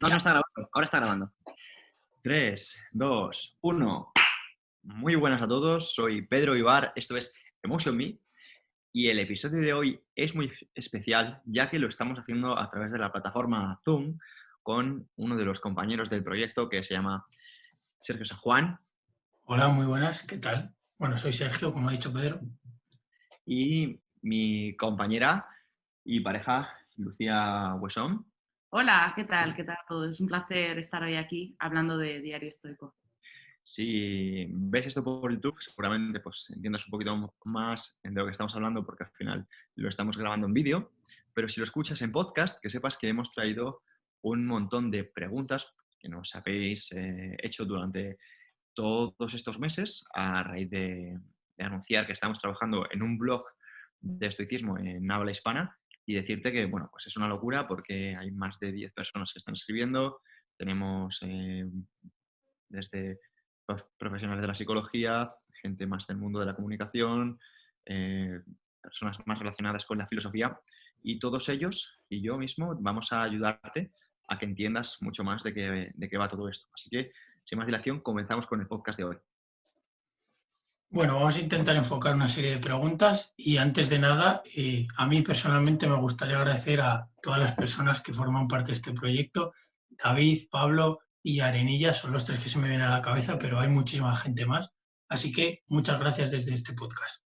No, no Ya. está grabando. Ahora está grabando. 3, 2, 1. Muy buenas a todos. Soy Pedro Ibar. Esto es Emotion Me. Y el episodio de hoy es muy especial, ya que lo estamos haciendo a través de la plataforma Zoom con uno de los compañeros del proyecto que se llama Sergio San Juan Hola, muy buenas, ¿qué tal? Bueno, soy Sergio, como ha dicho Pedro. y mi compañera y pareja Lucía Huesón. Hola, ¿qué tal? ¿Qué tal a todos? Es un placer estar hoy aquí hablando de Diario Estoico. Si ves esto por YouTube, seguramente pues entiendas un poquito más de lo que estamos hablando, porque al final lo estamos grabando en vídeo. Pero si lo escuchas en podcast, que sepas que hemos traído un montón de preguntas que nos habéis hecho durante todos estos meses a raíz de anunciar que estamos trabajando en un blog de estoicismo en habla hispana y decirte que, bueno, pues es una locura porque hay más de 10 personas que están escribiendo. Tenemos desde profesionales de la psicología, gente más del mundo de la comunicación, eh, personas más relacionadas con la filosofía, y todos ellos y yo mismo vamos a ayudarte a que entiendas mucho más de qué va todo esto. Así que, sin más dilación, comenzamos con el podcast de hoy. Bueno, vamos a intentar enfocar una serie de preguntas y antes de nada, a mí personalmente me gustaría agradecer a todas las personas que forman parte de este proyecto. David, Pablo y Arenilla son los tres que se me vienen a la cabeza, pero hay muchísima gente más. Así que muchas gracias desde este podcast.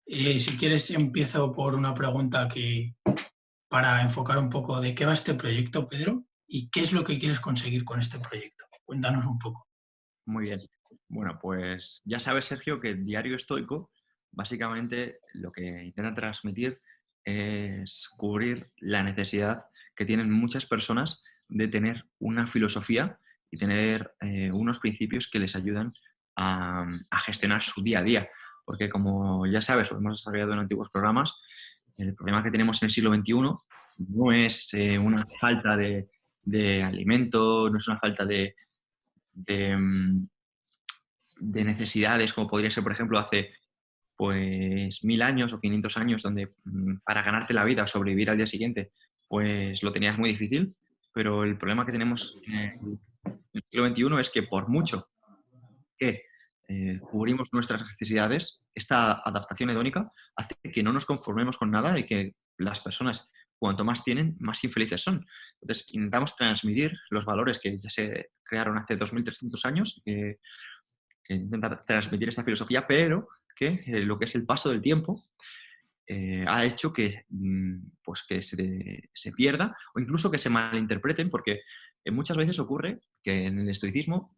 Si quieres, empiezo por una pregunta para enfocar un poco de qué va este proyecto, Pedro, y qué es lo que quieres conseguir con este proyecto. Cuéntanos un poco. Muy bien. Bueno, pues ya sabes, Sergio, que el Diario Estoico básicamente lo que intenta transmitir es cubrir la necesidad que tienen muchas personas de tener una filosofía y tener unos principios que les ayudan a gestionar su día a día. Porque como ya sabes, lo hemos desarrollado en antiguos programas, el problema que tenemos en el siglo XXI no es una falta de alimento, no es una falta de, mm, de necesidades, como podría ser, por ejemplo, hace pues 1000 años o 500 años, donde para ganarte la vida o sobrevivir al día siguiente, pues lo tenías muy difícil. Pero el problema que tenemos en el siglo XXI es que por mucho que cubrimos nuestras necesidades, esta adaptación hedónica hace que no nos conformemos con nada y que las personas, cuanto más tienen, más infelices son. Entonces, intentamos transmitir los valores que ya se crearon hace 2300 años, que intenta transmitir esta filosofía, pero que lo que es el paso del tiempo ha hecho que, pues que se pierda o incluso que se malinterpreten, porque muchas veces ocurre que en el estoicismo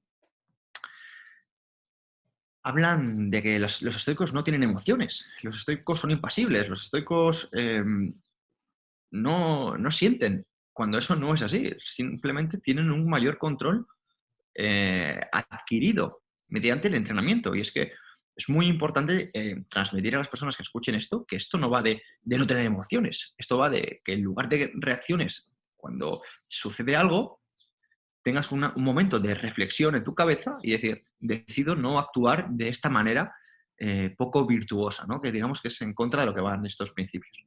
hablan de que los estoicos no tienen emociones, los estoicos son impasibles, los estoicos no sienten, cuando eso no es así, simplemente tienen un mayor control adquirido mediante el entrenamiento. Y es que es muy importante transmitir a las personas que escuchen esto que esto no va de no tener emociones, esto va de que en lugar de reacciones cuando sucede algo, tengas un momento de reflexión en tu cabeza y decir, decido no actuar de esta manera poco virtuosa, ¿no? Que digamos que es en contra de lo que van estos principios.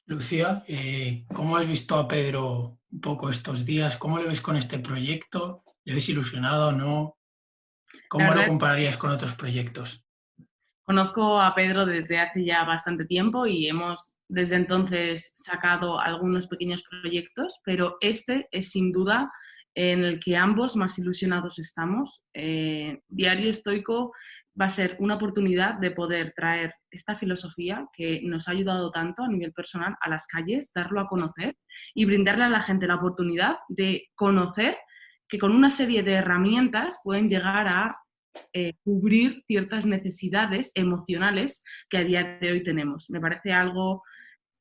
Lucía, ¿cómo has visto a Pedro un poco estos días? ¿Cómo le ves con este proyecto? ¿Le ves ilusionado o no? La ¿Cómo lo verdad es compararías con otros proyectos? que conozco a Pedro desde hace ya bastante tiempo y hemos desde entonces sacado algunos pequeños proyectos, pero este es sin duda en el que ambos más ilusionados estamos. Diario Estoico va a ser una oportunidad de poder traer esta filosofía que nos ha ayudado tanto a nivel personal a las calles, darlo a conocer y brindarle a la gente la oportunidad de conocer que con una serie de herramientas pueden llegar a cubrir ciertas necesidades emocionales que a día de hoy tenemos. Me parece algo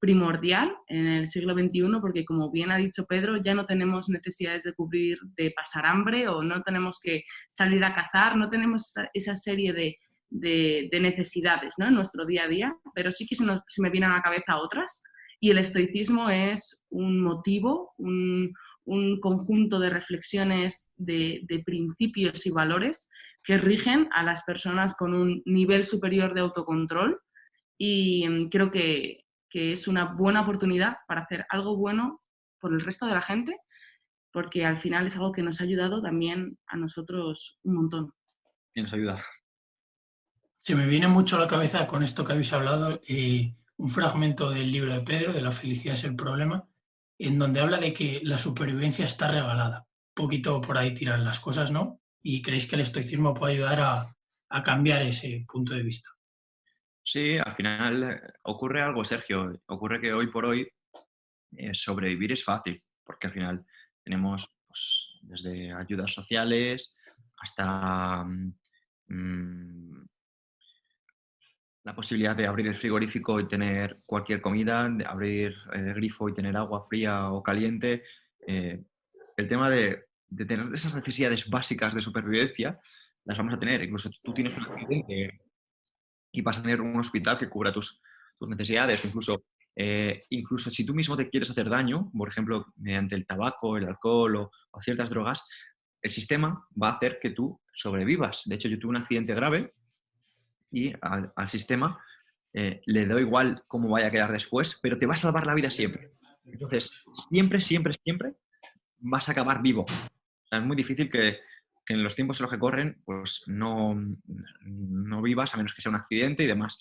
primordial en el siglo XXI porque, como bien ha dicho Pedro, ya no tenemos necesidades de cubrir, de pasar hambre o no tenemos que salir a cazar, no tenemos esa serie de necesidades, ¿no?, en nuestro día a día, pero sí que se me vienen a la cabeza otras y el estoicismo es un motivo, un conjunto de reflexiones, de principios y valores que rigen a las personas con un nivel superior de autocontrol y creo que es una buena oportunidad para hacer algo bueno por el resto de la gente, porque al final es algo que nos ha ayudado también a nosotros un montón. Y nos ayuda. Se me viene mucho a la cabeza con esto que habéis hablado un fragmento del libro de Pedro, de La felicidad es el problema, en donde habla de que la supervivencia está regalada. Un poquito por ahí tiran las cosas, ¿no? ¿Y creéis que el estoicismo puede ayudar a cambiar ese punto de vista? Sí, al final ocurre algo, Sergio. Ocurre que hoy por hoy sobrevivir es fácil, porque al final tenemos pues, desde ayudas sociales hasta la posibilidad de abrir el frigorífico y tener cualquier comida, de abrir el grifo y tener agua fría o caliente. El tema de tener esas necesidades básicas de supervivencia las vamos a tener. Incluso tú tienes un accidente y vas a tener un hospital que cubra tus necesidades. Incluso si tú mismo te quieres hacer daño, por ejemplo, mediante el tabaco, el alcohol o ciertas drogas, el sistema va a hacer que tú sobrevivas. De hecho, yo tuve un accidente grave y al sistema le da igual cómo vaya a quedar después, pero te va a salvar la vida siempre. Entonces, siempre, siempre, siempre vas a acabar vivo. O sea, es muy difícil que en los tiempos en los que corren, pues no vivas, a menos que sea un accidente y demás.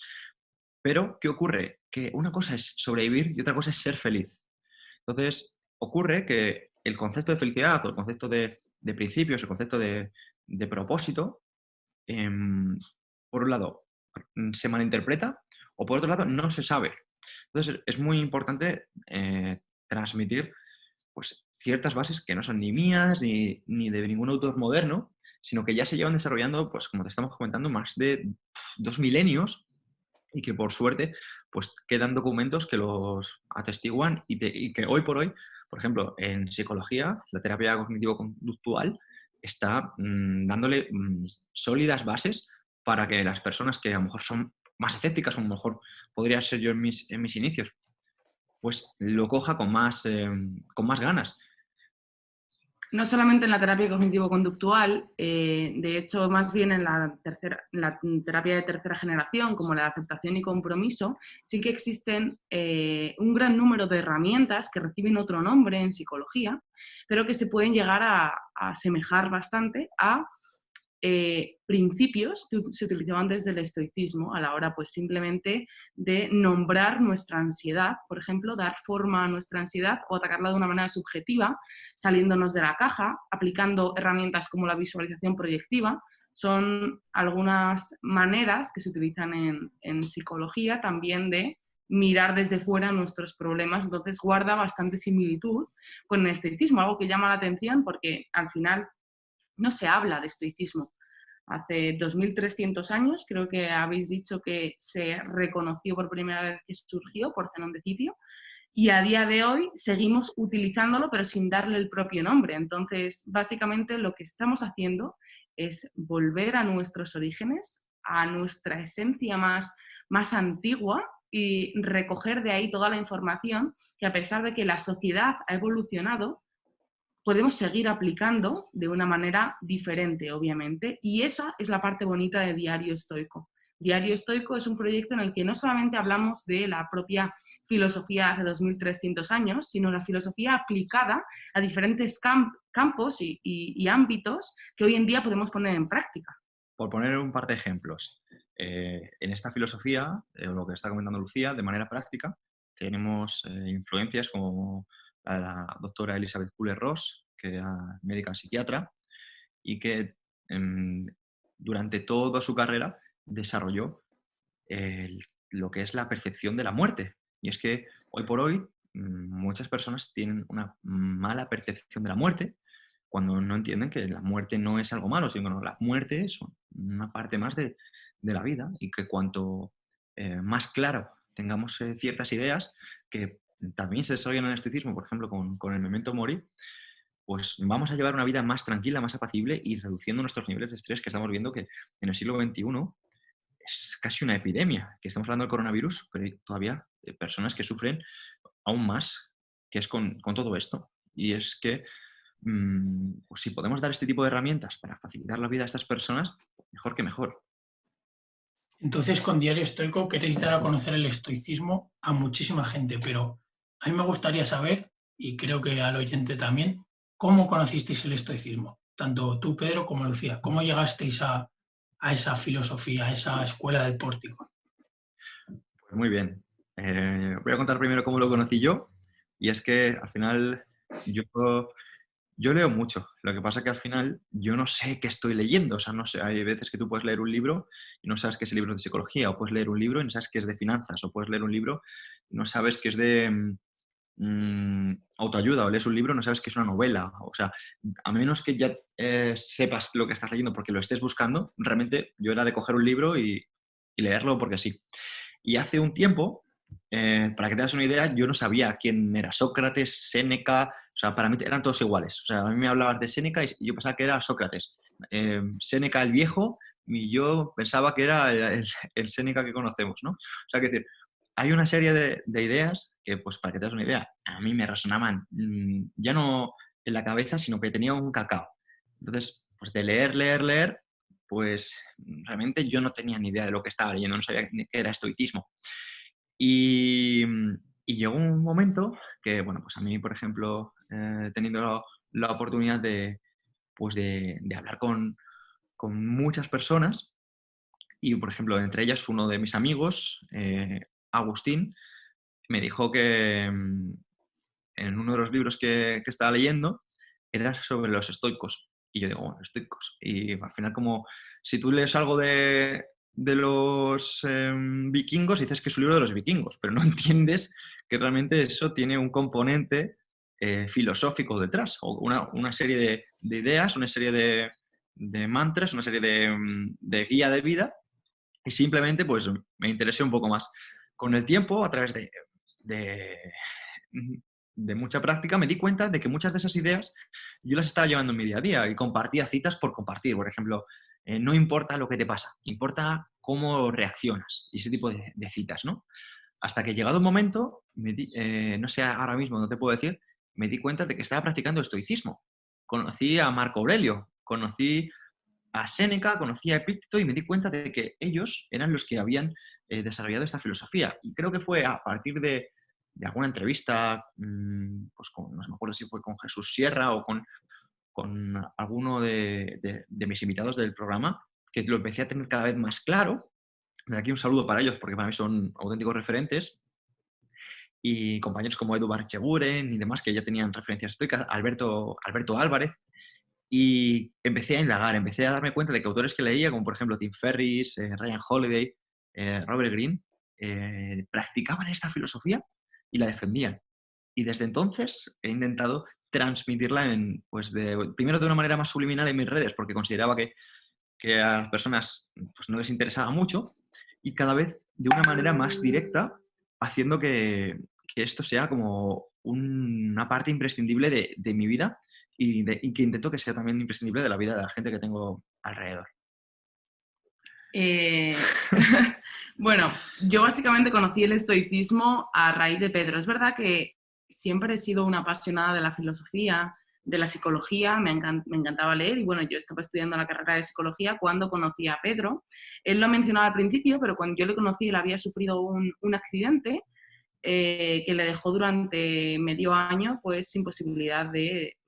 Pero, ¿qué ocurre? Que una cosa es sobrevivir y otra cosa es ser feliz. Entonces, ocurre que el concepto de felicidad o el concepto de principios, el concepto de propósito, por un lado, se malinterpreta o por otro lado, no se sabe. Entonces, es muy importante transmitir pues, ciertas bases que no son ni mías ni de ningún autor moderno, sino que ya se llevan desarrollando, pues como te estamos comentando, más de 2 milenios y que por suerte pues, quedan documentos que los atestiguan y que hoy por hoy, por ejemplo, en psicología, la terapia cognitivo-conductual está dándole sólidas bases para que las personas que a lo mejor son más escépticas, o a lo mejor podría ser yo en mis inicios, pues lo coja con más ganas. No solamente en la terapia cognitivo-conductual, de hecho, más bien en la terapia de tercera generación, como la de aceptación y compromiso, sí que existen un gran número de herramientas que reciben otro nombre en psicología, pero que se pueden llegar a asemejar bastante a principios que se utilizaban desde el estoicismo a la hora pues simplemente de nombrar nuestra ansiedad, por ejemplo, dar forma a nuestra ansiedad o atacarla de una manera subjetiva, saliéndonos de la caja, aplicando herramientas como la visualización proyectiva. Son algunas maneras que se utilizan en psicología también de mirar desde fuera nuestros problemas, entonces guarda bastante similitud con el estoicismo, algo que llama la atención porque al final no se habla de estoicismo. Hace 2300 años, creo que habéis dicho que se reconoció por primera vez que surgió por Zenón de Cipio, y a día de hoy seguimos utilizándolo, pero sin darle el propio nombre. Entonces, básicamente lo que estamos haciendo es volver a nuestros orígenes, a nuestra esencia más antigua y recoger de ahí toda la información que, a pesar de que la sociedad ha evolucionado, podemos seguir aplicando de una manera diferente, obviamente, y esa es la parte bonita de Diario Estoico. Diario Estoico es un proyecto en el que no solamente hablamos de la propia filosofía hace 2300 años, sino la filosofía aplicada a diferentes campos y ámbitos que hoy en día podemos poner en práctica. Por poner un par de ejemplos, en esta filosofía, lo que está comentando Lucía, de manera práctica, tenemos influencias como la doctora Elizabeth Kübler-Ross, que es médica psiquiatra, y que durante toda su carrera desarrolló lo que es la percepción de la muerte. Y es que hoy por hoy muchas personas tienen una mala percepción de la muerte cuando no entienden que la muerte no es algo malo, sino que la muerte es una parte más de la vida y que cuanto más claro tengamos ciertas ideas que también se desarrollan en el estoicismo, por ejemplo, con el Memento Mori, pues vamos a llevar una vida más tranquila, más apacible y reduciendo nuestros niveles de estrés, que estamos viendo que en el siglo XXI es casi una epidemia, que estamos hablando del coronavirus, pero hay todavía personas que sufren aún más, que es con todo esto. Y es que pues si podemos dar este tipo de herramientas para facilitar la vida a estas personas, mejor que mejor. Entonces, con Diario Estoico queréis dar a conocer el estoicismo a muchísima gente, pero a mí me gustaría saber y creo que al oyente también, ¿cómo conocisteis el estoicismo? Tanto tú, Pedro, como Lucía. ¿Cómo llegasteis a esa filosofía, a esa escuela del pórtico? Pues muy bien. Voy a contar primero cómo lo conocí yo. Y es que al final yo, yo leo mucho. Lo que pasa que al final yo no sé qué estoy leyendo. O sea, no sé, hay veces que tú puedes leer un libro y no sabes que es el libro de psicología, o puedes leer un libro y no sabes que es de finanzas, o puedes leer un libro y no sabes que es de autoayuda, o lees un libro y no sabes que es una novela. O sea, a menos que ya sepas lo que estás leyendo porque lo estés buscando, realmente yo era de coger un libro y leerlo porque sí. Y hace un tiempo, para que te das una idea, yo no sabía quién era Sócrates, Séneca, o sea, para mí eran todos iguales. O sea, a mí me hablabas de Séneca y yo pensaba que era Sócrates. Séneca el viejo, y yo pensaba que era el Séneca que conocemos, ¿no? O sea, que decir, hay una serie de ideas que, pues para que te das una idea, a mí me resonaban ya no en la cabeza, sino que tenía un cacao. Entonces, pues de leer, pues realmente yo no tenía ni idea de lo que estaba leyendo, no sabía ni qué era estoicismo. Y, y llegó un momento que, bueno, pues a mí, por ejemplo, teniendo la oportunidad pues de hablar con muchas personas, y, por ejemplo, entre ellas uno de mis amigos, Agustín, me dijo que en uno de los libros que estaba leyendo era sobre los estoicos. Y yo digo, bueno, estoicos. Y al final, como si tú lees algo de los vikingos, dices que es un libro de los vikingos, pero no entiendes que realmente eso tiene un componente filosófico detrás, o una serie de ideas, una serie de mantras, una serie de guía de vida, y simplemente pues me interesé un poco más. Con el tiempo, a través de, de mucha práctica, me di cuenta de que muchas de esas ideas yo las estaba llevando en mi día a día y compartía citas por compartir. Por ejemplo, no importa lo que te pasa, importa cómo reaccionas, y ese tipo de citas, ¿no? Hasta que llegado un momento, no sé ahora mismo, no te puedo decir, me di cuenta de que estaba practicando el estoicismo. Conocí a Marco Aurelio, conocí a Séneca, conocí a Epicteto y me di cuenta de que ellos eran los que habían desarrollado esta filosofía. Y creo que fue a partir de alguna entrevista, pues no me acuerdo si fue con Jesús Sierra o con alguno de mis invitados del programa, que lo empecé a tener cada vez más claro. De aquí un saludo para ellos, porque para mí son auténticos referentes. Y compañeros como Edu Barcheguren y demás, que ya tenían referencias estoicas, Alberto Álvarez. Y empecé a indagar, empecé a darme cuenta de que autores que leía, como por ejemplo Tim Ferriss, Ryan Holiday, Robert Greene, practicaban esta filosofía y la defendían. Y desde entonces he intentado transmitirla pues primero de una manera más subliminal en mis redes, porque consideraba que a las personas pues, no les interesaba mucho, y cada vez de una manera más directa, haciendo que esto sea como una parte imprescindible de mi vida, y que intento que sea también imprescindible de la vida de la gente que tengo alrededor. Bueno, yo básicamente conocí el estoicismo a raíz de Pedro. Es verdad que siempre he sido una apasionada de la filosofía, de la psicología, me encantaba leer, y bueno, yo estaba estudiando la carrera de psicología cuando conocí a Pedro. Él lo mencionaba al principio, pero cuando yo le conocí él había sufrido un accidente que le dejó durante medio año pues sin posibilidad de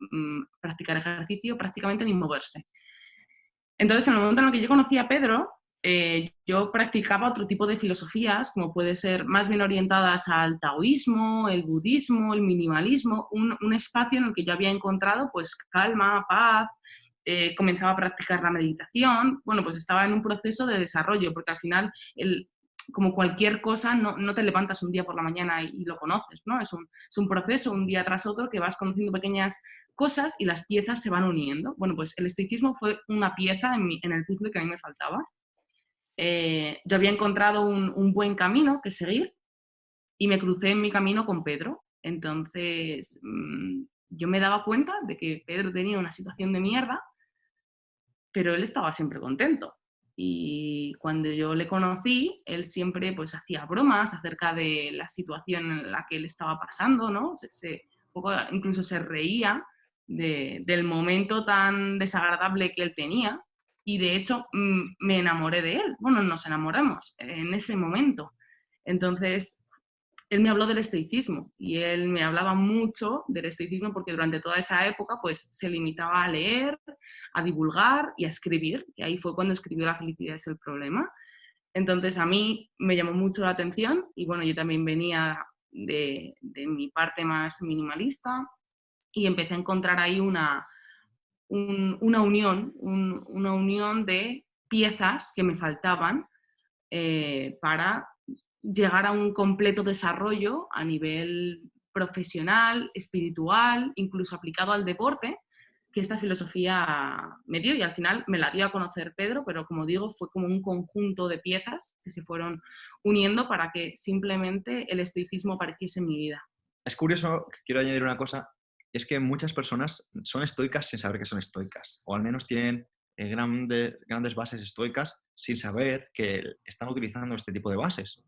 practicar ejercicio, prácticamente ni moverse. Entonces, en el momento en el que yo conocí a Pedro, yo practicaba otro tipo de filosofías, como puede ser más bien orientadas al taoísmo, el budismo, el minimalismo, un espacio en el que yo había encontrado pues calma, paz, comenzaba a practicar la meditación. Bueno, pues estaba en un proceso de desarrollo, porque al final, como cualquier cosa, no te levantas un día por la mañana y lo conoces, ¿no? Es un proceso, un día tras otro, que vas conociendo pequeñas cosas y las piezas se van uniendo. Bueno, pues el estoicismo fue una pieza en el puzzle que a mí me faltaba. Yo había encontrado un buen camino que seguir y me crucé en mi camino con Pedro. Entonces, yo me daba cuenta de que Pedro tenía una situación de mierda, pero él estaba siempre contento. Y cuando yo le conocí, él siempre pues hacía bromas acerca de la situación en la que él estaba pasando, ¿no? Incluso se reía del momento tan desagradable que él tenía, y de hecho me enamoré de él. Bueno, nos enamoramos en ese momento. Entonces, él me habló del estoicismo y él me hablaba mucho del estoicismo porque durante toda esa época pues se limitaba a leer, a divulgar y a escribir. Y ahí fue cuando escribió La felicidad es el problema. Entonces a mí me llamó mucho la atención y bueno, yo también venía de mi parte más minimalista y empecé a encontrar ahí una unión de piezas que me faltaban para llegar a un completo desarrollo a nivel profesional, espiritual, incluso aplicado al deporte, que esta filosofía me dio y al final me la dio a conocer Pedro, pero como digo, fue como un conjunto de piezas que se fueron uniendo para que simplemente el estoicismo apareciese en mi vida. Es curioso, quiero añadir una cosa, es que muchas personas son estoicas sin saber que son estoicas, o al menos tienen grandes bases estoicas sin saber que están utilizando este tipo de bases.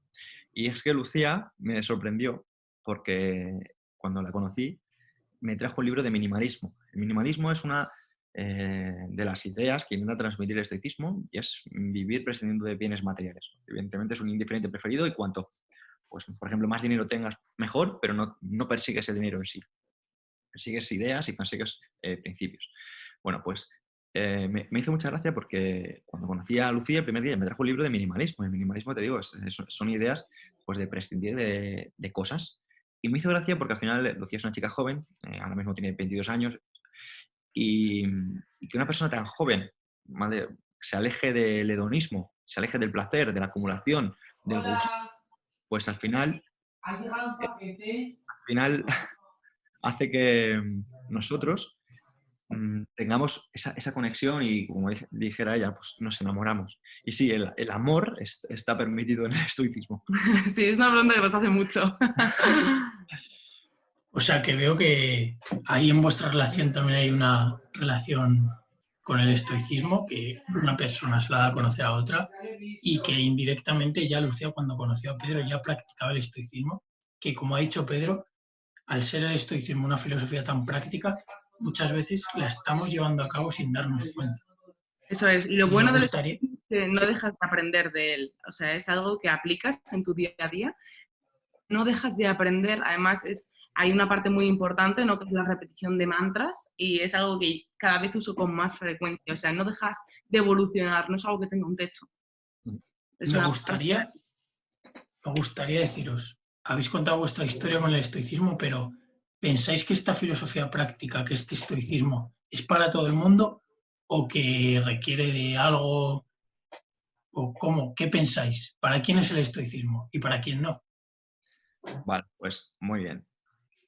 Y es que Lucía me sorprendió porque cuando la conocí me trajo el libro de minimalismo. El minimalismo es una de las ideas que intenta transmitir el estoicismo y es vivir prescindiendo de bienes materiales. Evidentemente es un indiferente preferido y cuanto, pues, por ejemplo, más dinero tengas, mejor, pero no persigues el dinero en sí. Persigues ideas y persigues principios. Bueno, pues me hizo mucha gracia porque cuando conocí a Lucía el primer día me trajo un libro de minimalismo. El minimalismo, te digo, son ideas pues, de prescindir de cosas. Y me hizo gracia porque al final Lucía es una chica joven, ahora mismo tiene 22 años, y que una persona tan joven, ¿vale?, se aleje del hedonismo, se aleje del placer, de la acumulación, del gusto, pues al final hace que nosotros tengamos esa conexión y, como dijera ella, pues nos enamoramos. Y sí, el amor está permitido en el estoicismo. Sí, es una pregunta que nos hace mucho. O sea que veo que ahí en vuestra relación también hay una relación con el estoicismo, que una persona se la da a conocer a otra y que indirectamente ya Lucía, cuando conoció a Pedro, ya practicaba el estoicismo, que como ha dicho Pedro, al ser el estoicismo una filosofía tan práctica, muchas veces la estamos llevando a cabo sin darnos cuenta. Eso es. Y lo Y bueno me del gustaría... estoicismo es que no dejas de aprender de él. O sea, es algo que aplicas en tu día a día. No dejas de aprender. Además, hay una parte muy importante, ¿no?, que es la repetición de mantras y es algo que cada vez uso con más frecuencia. O sea, no dejas de evolucionar. No es algo que tenga un techo. Es Me una gustaría deciros, habéis contado vuestra historia con el estoicismo, pero ¿pensáis que esta filosofía práctica, que este estoicismo, es para todo el mundo o que requiere de algo? ¿O cómo? ¿Qué pensáis? ¿Para quién es el estoicismo y para quién no? Vale, pues muy bien.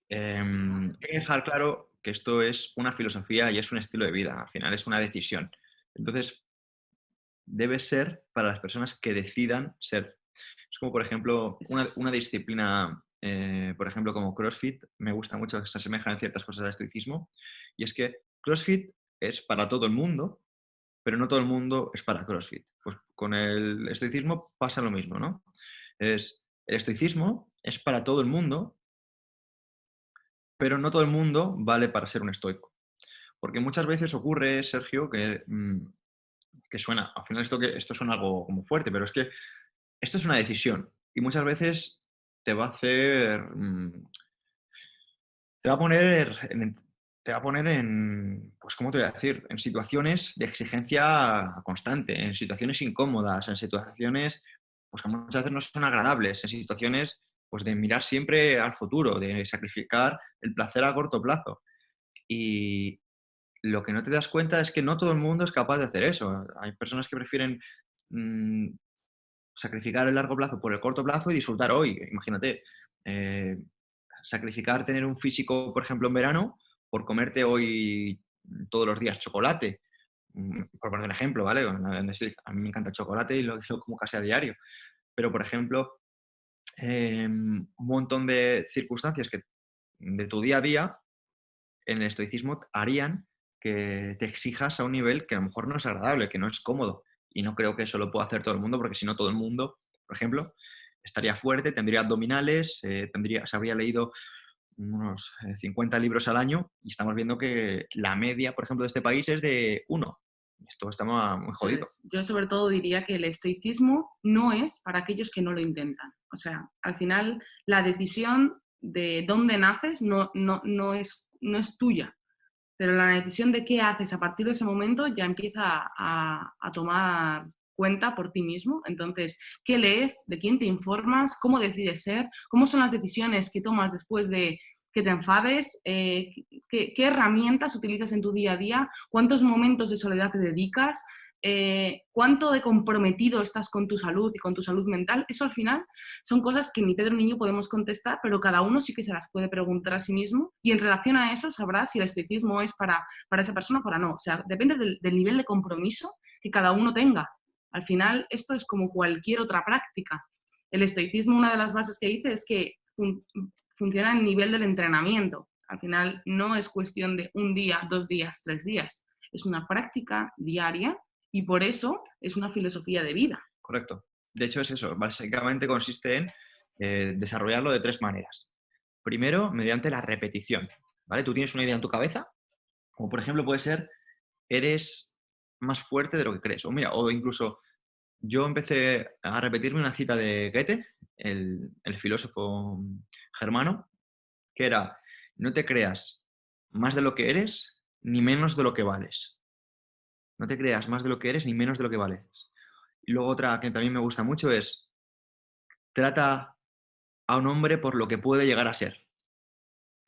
Hay que dejar claro que esto es una filosofía y es un estilo de vida. Al final es una decisión. Entonces, debe ser para las personas que decidan ser. Es como, por ejemplo, una disciplina, por ejemplo, como CrossFit, me gusta mucho que se asemeja en ciertas cosas al estoicismo, y es que CrossFit es para todo el mundo, pero no todo el mundo es para CrossFit. Pues con el estoicismo pasa lo mismo, ¿no? El estoicismo es para todo el mundo, pero no todo el mundo vale para ser un estoico. Porque muchas veces ocurre, Sergio, que suena, al final esto suena algo como fuerte, pero es que esto es una decisión y muchas veces te va a hacer, te va a poner en, pues, ¿cómo te voy a decir? En situaciones de exigencia constante, en situaciones incómodas, en situaciones, pues, que muchas veces no son agradables, en situaciones, pues, de mirar siempre al futuro, de sacrificar el placer a corto plazo. Y lo que no te das cuenta es que no todo el mundo es capaz de hacer eso. Hay personas que prefieren mm, sacrificar el largo plazo por el corto plazo y disfrutar hoy. Imagínate, eh, sacrificar tener un físico, por ejemplo, en verano, por comerte hoy todos los días chocolate. Por poner un ejemplo, ¿vale? A mí me encanta el chocolate y lo como casi a diario. Pero, por ejemplo, un montón de circunstancias que de tu día a día en el estoicismo harían que te exijas a un nivel que a lo mejor no es agradable, que no es cómodo. Y no creo que eso lo pueda hacer todo el mundo, porque si no, todo el mundo, por ejemplo, estaría fuerte, tendría abdominales, se habría leído unos 50 libros al año y estamos viendo que la media, por ejemplo, de este país es de uno. esto está muy jodido. Yo sobre todo diría que el estoicismo no es para aquellos que no lo intentan. O sea, al final la decisión de dónde naces no es tuya, pero la decisión de qué haces a partir de ese momento ya empieza a tomar cuenta por ti mismo. Entonces, ¿qué lees? ¿De quién te informas? ¿Cómo decides ser? ¿Cómo son las decisiones que tomas después de que te enfades? ¿Qué herramientas utilizas en tu día a día? ¿Cuántos momentos de soledad te dedicas? ¿Cuánto de comprometido estás con tu salud y con tu salud mental? Eso al final son cosas que ni Pedro ni yo podemos contestar, pero cada uno sí que se las puede preguntar a sí mismo y en relación a eso sabrá si el estoicismo es para esa persona o para no. O sea, depende del nivel de compromiso que cada uno tenga. Al final, esto es como cualquier otra práctica. El estoicismo, una de las bases que dice es que funciona en nivel del entrenamiento. Al final, no es cuestión de un día, 2 días, 3 días. Es una práctica diaria y por eso es una filosofía de vida. Correcto. De hecho, es eso. Básicamente consiste en desarrollarlo de 3 maneras. Primero, mediante la repetición. ¿Vale? Tú tienes una idea en tu cabeza, como por ejemplo puede ser, eres más fuerte de lo que crees. O mira, o incluso yo empecé a repetirme una cita de Goethe, el filósofo germano, que era, no te creas más de lo que eres ni menos de lo que vales. No te creas más de lo que eres ni menos de lo que vales. Y luego otra que también me gusta mucho es, trata a un hombre por lo que puede llegar a ser.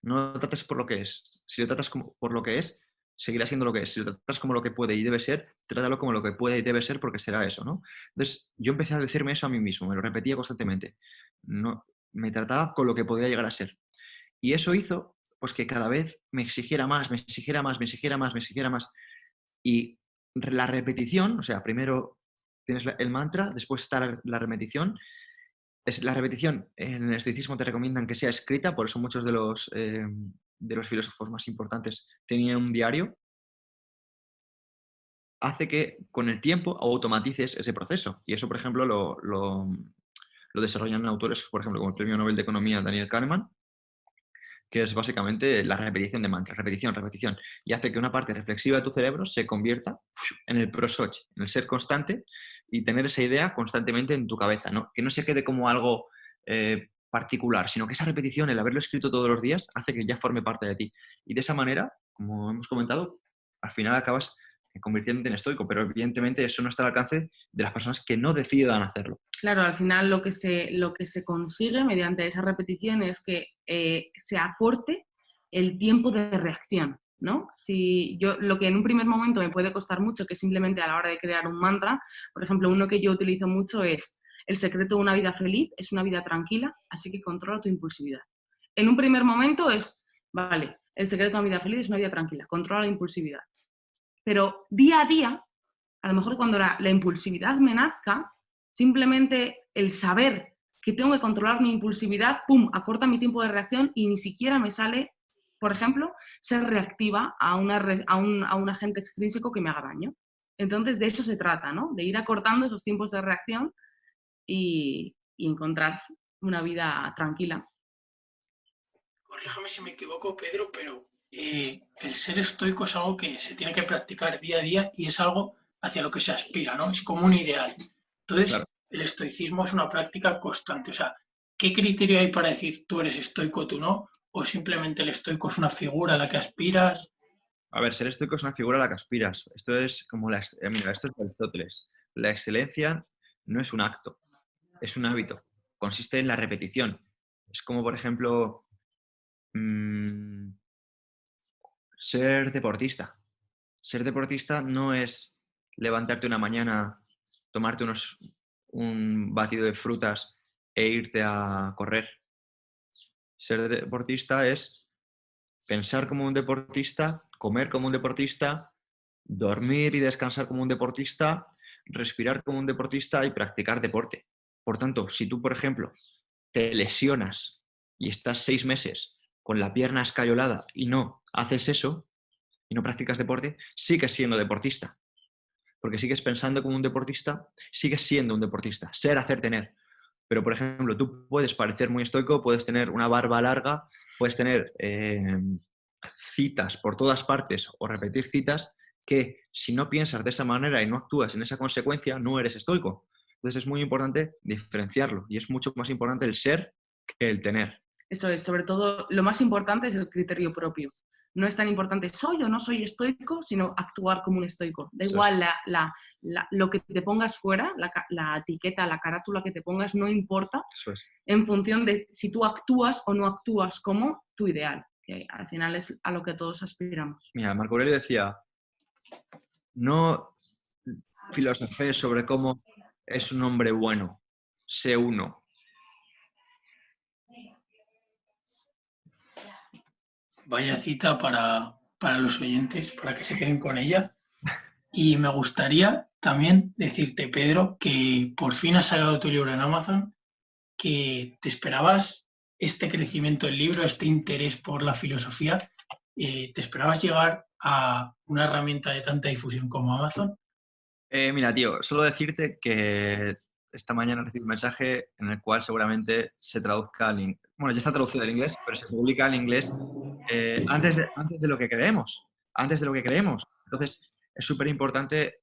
No lo trates por lo que es. Si lo tratas por lo que es, seguirá siendo lo que es. Si lo tratas como lo que puede y debe ser, trátalo como lo que puede y debe ser porque será eso, ¿no? Entonces, yo empecé a decirme eso a mí mismo, me lo repetía constantemente. No, me trataba con lo que podía llegar a ser. Y eso hizo pues que cada vez me exigiera más, me exigiera más, me exigiera más, me exigiera más. Y la repetición, o sea, primero tienes el mantra, después está la repetición. La repetición en el estoicismo te recomiendan que sea escrita, por eso muchos de los filósofos más importantes tenían un diario. Hace que con el tiempo automatices ese proceso. Y eso, por ejemplo, lo desarrollan autores, por ejemplo, como el Premio Nobel de Economía Daniel Kahneman, que es básicamente la repetición de mantras, repetición, repetición, y hace que una parte reflexiva de tu cerebro se convierta en el prosoch, en el ser constante y tener esa idea constantemente en tu cabeza, ¿no? Que no se quede como algo particular, sino que esa repetición, el haberlo escrito todos los días, hace que ya forme parte de ti. Y de esa manera, como hemos comentado, al final acabas convirtiéndote en estoico, pero evidentemente eso no está al alcance de las personas que no decidan hacerlo. Claro, al final lo que se consigue mediante esa repetición es que se acorte el tiempo de reacción, ¿no? Si yo, lo que en un primer momento me puede costar mucho, que simplemente a la hora de crear un mantra, por ejemplo, uno que yo utilizo mucho es: el secreto de una vida feliz es una vida tranquila, así que controla tu impulsividad. En un primer momento es, vale, el secreto de una vida feliz es una vida tranquila, controla la impulsividad. Pero día a día, a lo mejor cuando la impulsividad me nazca, simplemente el saber que tengo que controlar mi impulsividad, ¡pum!, acorta mi tiempo de reacción y ni siquiera me sale, por ejemplo, ser reactiva a un agente extrínseco que me haga daño. Entonces, de eso se trata, ¿no? De ir acortando esos tiempos de reacción y encontrar una vida tranquila. Corríjame si me equivoco, Pedro, pero el ser estoico es algo que se tiene que practicar día a día y es algo hacia lo que se aspira, ¿no? Es como un ideal. Entonces, Claro. el estoicismo es una práctica constante. O sea, ¿qué criterio hay para decir tú eres estoico, tú no? ¿O simplemente el estoico es una figura a la que aspiras? A ver, ser estoico es una figura a la que aspiras. Esto es como mira, esto es de Aristóteles. La excelencia no es un acto, es un hábito. Consiste en la repetición. Es como, por ejemplo, ser deportista. Ser deportista no es levantarte una mañana, tomarte un batido de frutas e irte a correr. Ser deportista es pensar como un deportista, comer como un deportista, dormir y descansar como un deportista, respirar como un deportista y practicar deporte. Por tanto, si tú, por ejemplo, te lesionas y estás 6 meses con la pierna escayolada y no haces eso y no practicas deporte, sigues siendo deportista. Porque sigues pensando como un deportista, sigues siendo un deportista. Ser, hacer, tener. Pero, por ejemplo, tú puedes parecer muy estoico, puedes tener una barba larga, puedes tener citas por todas partes o repetir citas que si no piensas de esa manera y no actúas en esa consecuencia, no eres estoico. Entonces es muy importante diferenciarlo y es mucho más importante el ser que el tener. Eso es, sobre todo, lo más importante es el criterio propio. No es tan importante soy o no soy estoico, sino actuar como un estoico. Da igual lo que te pongas fuera, la etiqueta, la carátula que te pongas, no importa Eso es. en función de si tú actúas o no actúas como tu ideal, que al final es a lo que todos aspiramos. Mira, Marco Aurelio decía, no filosofé sobre cómo es un hombre bueno, sé uno. Vaya cita para los oyentes, para que se queden con ella. Y me gustaría también decirte, Pedro, que por fin has sacado tu libro en Amazon, que te esperabas este crecimiento del libro, este interés por la filosofía, ¿te esperabas llegar a una herramienta de tanta difusión como Amazon? Mira, tío, solo decirte que esta mañana recibí un mensaje en el cual seguramente se traduzca al inglés. Bueno, ya está traducido al inglés, pero se publica al inglés antes de lo que creemos. Antes de lo que creemos. Entonces, es súper importante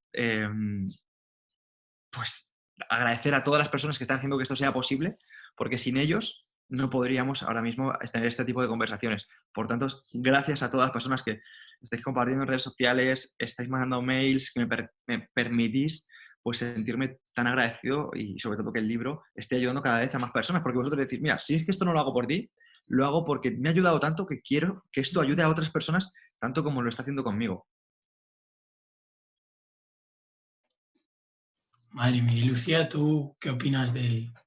pues agradecer a todas las personas que están haciendo que esto sea posible, porque sin ellos no podríamos ahora mismo tener este tipo de conversaciones. Por tanto, gracias a todas las personas que estáis compartiendo en redes sociales, estáis mandando mails, que me permitís pues sentirme tan agradecido y sobre todo que el libro esté ayudando cada vez a más personas, porque vosotros decís, mira, si es que esto no lo hago por ti, lo hago porque me ha ayudado tanto que quiero que esto ayude a otras personas tanto como lo está haciendo conmigo. Madre mía, y Lucía, ¿tú qué opinas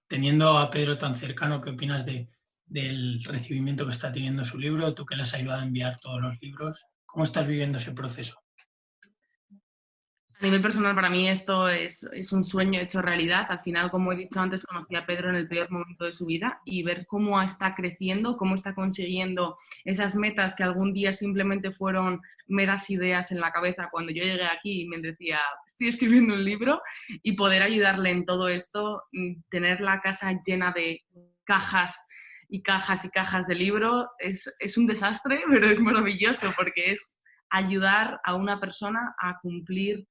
teniendo a Pedro tan cercano, qué opinas del recibimiento que está teniendo su libro? Tú que le has ayudado a enviar todos los libros, ¿cómo estás viviendo ese proceso? A nivel personal, para mí esto es un sueño hecho realidad. Al final, como he dicho antes, conocí a Pedro en el peor momento de su vida y ver cómo está creciendo, cómo está consiguiendo esas metas que algún día simplemente fueron meras ideas en la cabeza cuando yo llegué aquí y me decía, estoy escribiendo un libro, y poder ayudarle en todo esto, tener la casa llena de cajas y cajas y cajas de libro, es un desastre, pero es maravilloso porque es ayudar a una persona a cumplir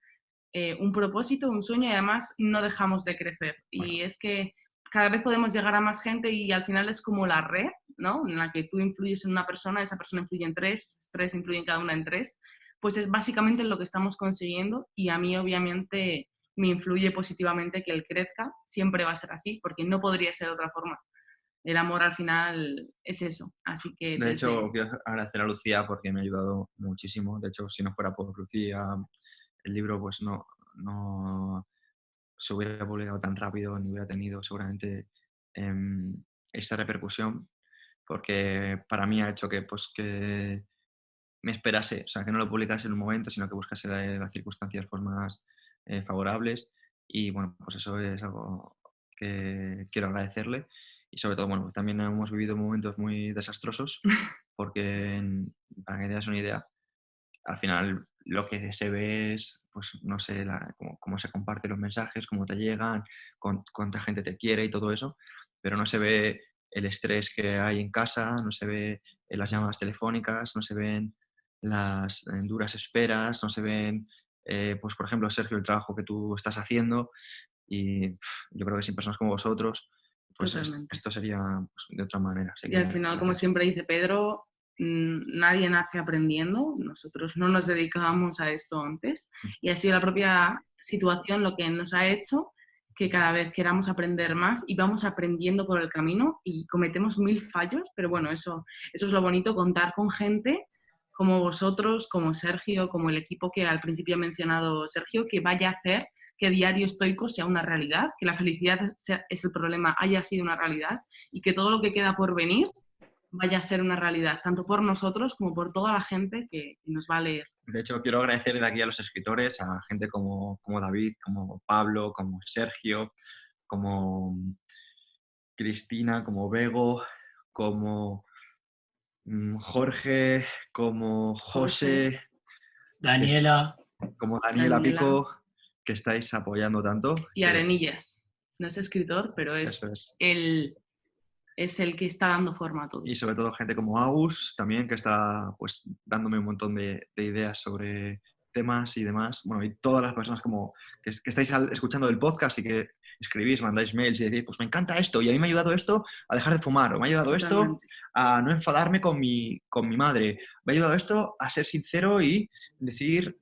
un propósito, un sueño, y además no dejamos de crecer. Bueno, Y es que cada vez podemos llegar a más gente y al final es como la red, ¿no? En la que tú influyes en una persona, esa persona influye en tres influyen cada una en tres. Pues es básicamente lo que estamos consiguiendo y a mí obviamente me influye positivamente que él crezca. Siempre va a ser así porque no podría ser de otra forma. El amor al final es eso. Así que de hecho, quiero agradecer a Lucía porque me ha ayudado muchísimo. De hecho, si no fuera por Lucía, el libro pues no se hubiera publicado tan rápido ni hubiera tenido seguramente esta repercusión, porque para mí ha hecho que me esperase, o sea, que no lo publicase en un momento, sino que buscase las circunstancias pues, más favorables. Y bueno, pues eso es algo que quiero agradecerle. Y sobre todo, bueno, también hemos vivido momentos muy desastrosos, porque para que te das una idea, al final lo que se ve es, pues no sé, cómo se comparten los mensajes, cómo te llegan, cuánta gente te quiere y todo eso, pero no se ve el estrés que hay en casa, no se ve las llamadas telefónicas, no se ven las duras esperas, no se ven, pues por ejemplo, Sergio, el trabajo que tú estás haciendo y yo creo que sin personas como vosotros, pues totalmente. esto sería pues, de otra manera. Así Y al que final, como gracias. siempre dice Pedro, nadie nace aprendiendo. Nosotros no nos dedicábamos a esto antes y ha sido la propia situación lo que nos ha hecho que cada vez queramos aprender más y vamos aprendiendo por el camino y cometemos 1000 fallos, pero bueno, eso es lo bonito, contar con gente como vosotros, como Sergio, como el equipo que al principio ha mencionado Sergio, que vaya a hacer que Diario Estoico sea una realidad, que la felicidad es el problema, haya sido una realidad y que todo lo que queda por venir vaya a ser una realidad, tanto por nosotros como por toda la gente que nos va a leer. De hecho, quiero agradecer de aquí a los escritores, a gente como David, como Pablo, como Sergio, como Cristina, como Bego, como Jorge, como José, José, que Daniela, como Daniela Daniela Pico, que estáis apoyando tanto. y Arenillas. No es escritor, pero Eso es. es el que está dando forma a todo. Y sobre todo gente como Agus, también, que está pues dándome un montón de ideas sobre temas y demás. Bueno, y todas las personas como que estáis escuchando el podcast y que escribís, mandáis mails y decís, pues me encanta esto y a mí me ha ayudado esto a dejar de fumar, o me ha ayudado esto a no enfadarme con mi madre, me ha ayudado esto a ser sincero y decir,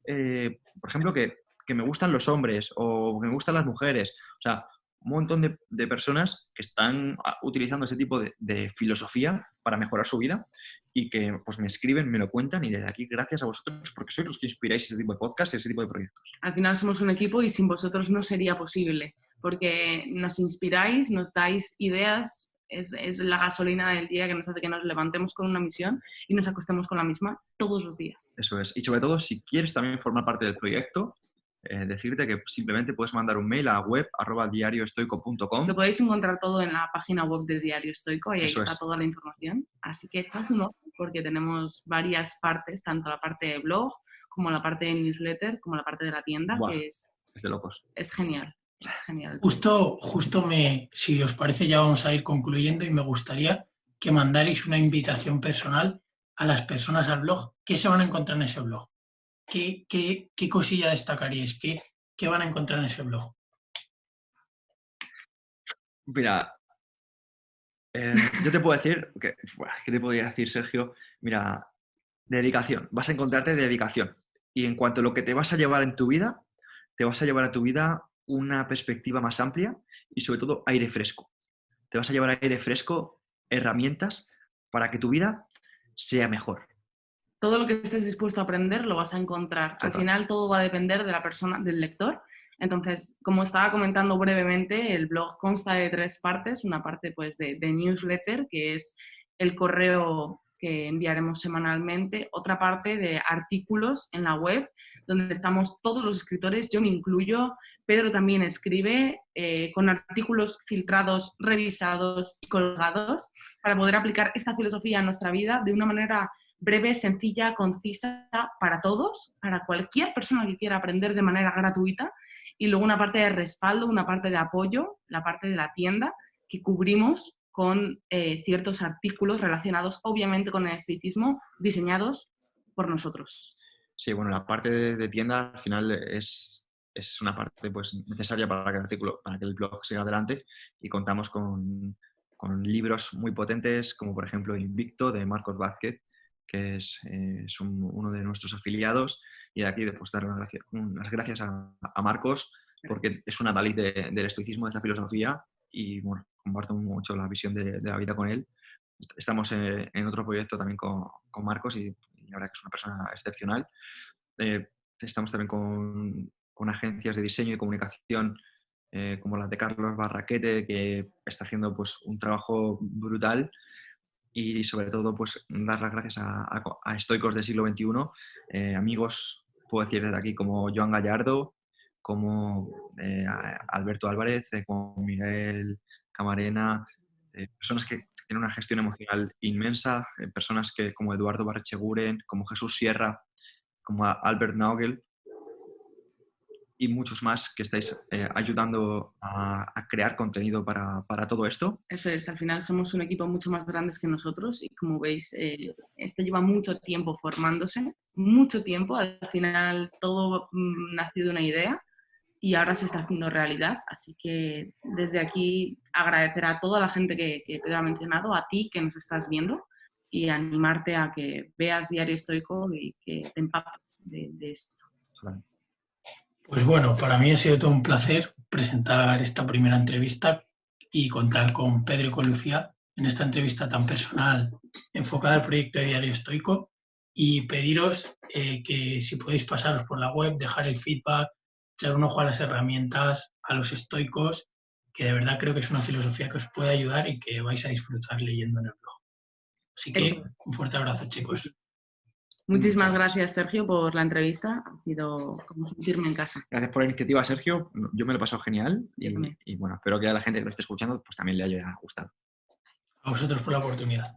por ejemplo, que me gustan los hombres o que me gustan las mujeres. O sea, un montón de personas que están utilizando ese tipo de filosofía para mejorar su vida y que pues me escriben, me lo cuentan y desde aquí gracias a vosotros porque sois los que inspiráis ese tipo de podcast y ese tipo de proyectos. Al final somos un equipo y sin vosotros no sería posible porque nos inspiráis, nos dais ideas, es la gasolina del día que nos hace que nos levantemos con una misión y nos acostemos con la misma todos los días. Eso es. Y sobre todo, si quieres también formar parte del proyecto, decirte que simplemente puedes mandar un mail a web@diarioestoico.com. Lo podéis encontrar todo en la página web de Diario Estoico y ahí está toda la información. Así que echad un ojo porque tenemos varias partes, tanto la parte de blog como la parte de newsletter, como la parte de la tienda, Buah, que es de locos. Es genial. Es genial. Justo si os parece, ya vamos a ir concluyendo y me gustaría que mandarais una invitación personal a las personas al blog. ¿Qué se van a encontrar en ese blog? ¿Qué cosilla destacaríais? ¿Qué van a encontrar en ese blog? Mira, yo te puedo decir, ¿qué te podría decir, Sergio? Mira, dedicación. Vas a encontrarte dedicación. Y en cuanto a lo que te vas a llevar en tu vida, te vas a llevar a tu vida una perspectiva más amplia y sobre todo aire fresco. Te vas a llevar aire fresco, herramientas para que tu vida sea mejor. Todo lo que estés dispuesto a aprender lo vas a encontrar. Al final todo va a depender de la persona, del lector. Entonces, como estaba comentando brevemente, el blog consta de 3 partes. Una parte pues, de newsletter, que es el correo que enviaremos semanalmente. Otra parte de artículos en la web, donde estamos todos los escritores, yo me incluyo. Pedro también escribe con artículos filtrados, revisados y colgados para poder aplicar esta filosofía a nuestra vida de una manera breve, sencilla, concisa para todos, para cualquier persona que quiera aprender de manera gratuita. Y luego una parte de respaldo, una parte de apoyo, la parte de la tienda que cubrimos con ciertos artículos relacionados obviamente con el estoicismo diseñados por nosotros. Sí, bueno, la parte de tienda al final es una parte pues, necesaria para que el blog siga adelante y contamos con libros muy potentes como por ejemplo Invicto de Marcos Vázquez, que es uno de nuestros afiliados y de aquí pues, dar unas gracias a Marcos porque es un adalid del estoicismo, de esta filosofía y bueno, comparto mucho la visión de la vida con él. Estamos en otro proyecto también con Marcos y la verdad que es una persona excepcional. Estamos también con agencias de diseño y comunicación como la de Carlos Barraquete, que está haciendo pues, un trabajo brutal y sobre todo pues, dar las gracias a estoicos del siglo XXI, amigos, puedo decir desde aquí, como Joan Gallardo, como Alberto Álvarez, como Miguel Camarena, personas que tienen una gestión emocional inmensa, personas como Eduardo Barrecheguren, como Jesús Sierra, como Albert Naugel y muchos más que estáis ayudando a crear contenido para todo esto. Eso es, al final somos un equipo mucho más grande que nosotros y como veis, esto lleva mucho tiempo formándose, mucho tiempo, al final todo nació de una idea y ahora se está haciendo realidad, así que desde aquí agradecer a toda la gente que Pedro ha mencionado, a ti que nos estás viendo y animarte a que veas Diario Estoico y que te empapes de esto. Pues bueno, para mí ha sido todo un placer presentar esta primera entrevista y contar con Pedro y con Lucía en esta entrevista tan personal enfocada al proyecto de Diario Estoico y pediros que si podéis pasaros por la web, dejar el feedback, echar un ojo a las herramientas, a los estoicos, que de verdad creo que es una filosofía que os puede ayudar y que vais a disfrutar leyendo en el blog. Así que un fuerte abrazo, chicos. Muchísimas gracias, Sergio, por la entrevista. Ha sido como sentirme en casa. Gracias por la iniciativa, Sergio. Yo me lo he pasado genial y bueno, espero que a la gente que lo esté escuchando pues también le haya gustado. A vosotros por la oportunidad.